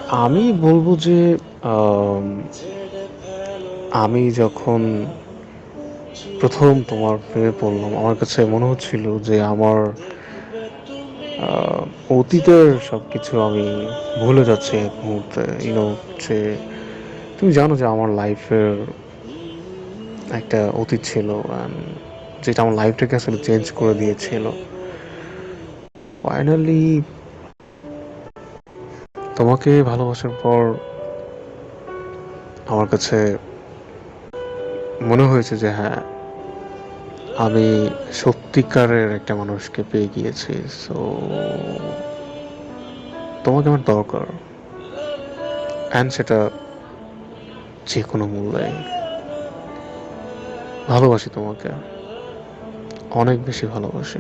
আমি বলবো যে আম, আমি যখন প্রথম তোমার প্রেমে পড়লাম আমার কাছে মনে হচ্ছিল যে আমার আহ, অতীতের সবকিছু আমি ভুলে যাচ্ছি এক মুহূর্তে যে তুমি জানো যে আমার লাইফের একটা অতীত ছিল and যেটা আমার লাইফটাকে আসলে চেঞ্জ করে দিয়েছিল। ফাইনালি তোমাকে ভালোবাসার পর আমার কাছে মনে হয়েছে যে হ্যাঁ, আমি সত্যিকারের একটা মানুষকে পেয়ে গিয়েছি। সো তোমাকে আমার দরকার, অ্যান্ড সেটা যে কোনো মূল্যে। ভালোবাসি তোমাকে, অনেক বেশি ভালোবাসি।